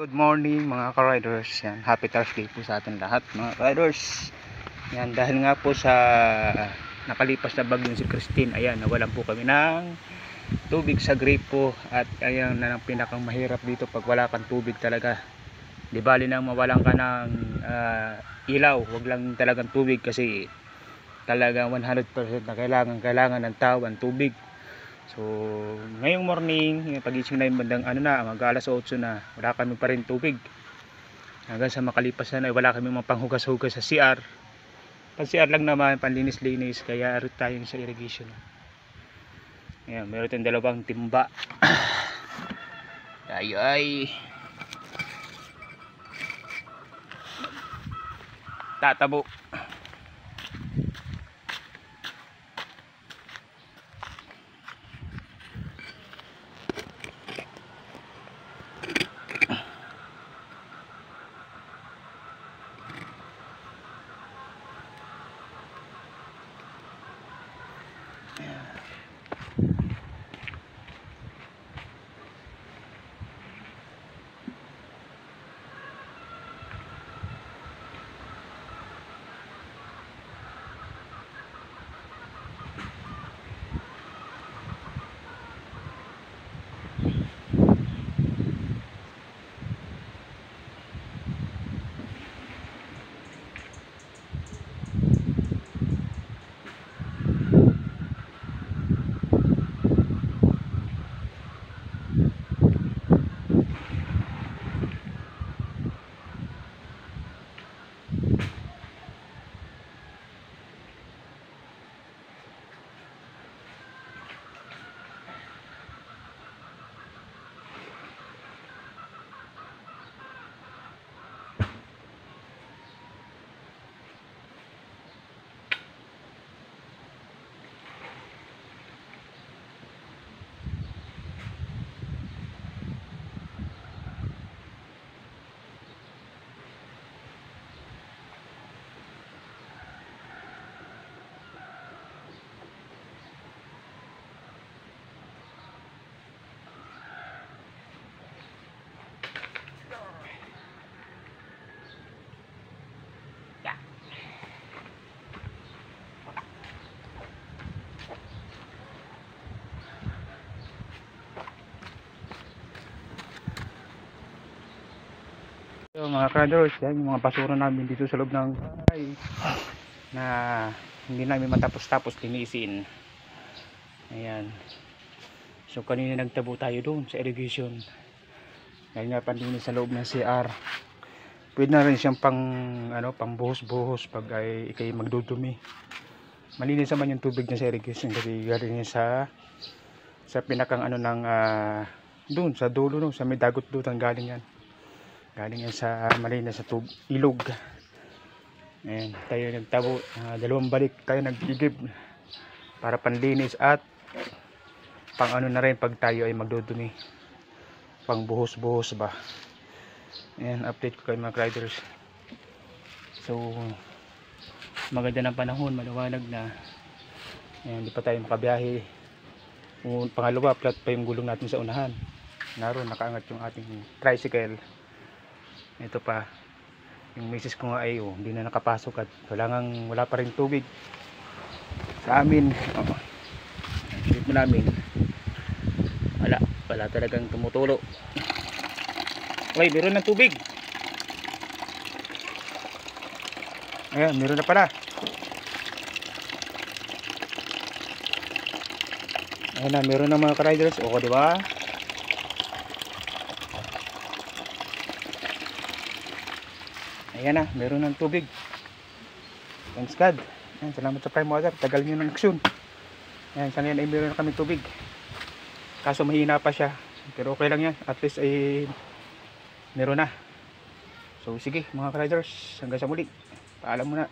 Good morning mga ka-riders. Yan, happy Thursday po sa atin lahat mga ka-riders. Yan, dahil nga po sa nakalipas na bagyong si Christine, ayan, nawalan po kami ng tubig sa gripo. At ayan na ang pinakang mahirap dito pag wala kang tubig talaga. Di bali nang mawalan ka ng ilaw, wag lang talagang tubig, kasi talagang 100% na kailangan ng tao ang tubig. So ngayong morning, pagising na yung bandang mag alas 8 na, wala kami pa rin tubig. Hanggang sa makalipas na wala kami mga panghugas-hugas sa CR. Pag CR lang naman, panlinis-linis, kaya arit tayo sa irrigation. Ayan, meron tayong dalawang timba. Ay tatabo. So mga ka-riders, yan yung mga basura namin dito sa loob ng bahay na hindi namin matapos-tapos linisin. Ayan. So kanina nagtabo tayo doon sa irrigation. Dahil nga panlinis sa loob ng CR. Pwede na rin siyang pang buhos-buhos pag ikay magdudumi. Malinis naman yung tubig niya sa irrigation kasi galing niya sa pinakang doon sa dulo, no, sa may dagot doon galing yan. Galing yan sa malinis sa ilog. Ayan, tayo nagtabo, dalawang balik tayo nagigib para panlinis at pang na rin pag tayo ay magdudumi, pang buhos-buhos ba. Ayan, update ko kayo mga riders. So maganda ng panahon, maliwanag na. Ayan, hindi pa tayo makabiyahe. Pangalawa, flat pa yung gulong natin sa unahan. Naroon nakaangat yung ating tricycle. Ito pa yung misis ko nga ay hindi na nakapasok at wala pa rin tubig sa amin. Dito namin wala talagang tumutulo. Uy, meron ng tubig. Ayan, meron na pala. Ayan na, meron na mga ka-riders. O, diba? Ayan na, meron ng tubig. Thanks God. Ayan, salamat sa Prime Water. Tagal nyo ng aksyon. Ayan, sa ngayon ay meron na kami tubig. Kaso mahina pa siya. Pero okay lang yan. At least ay meron na. So sige mga riders, hanggang sa muli. Paalam muna.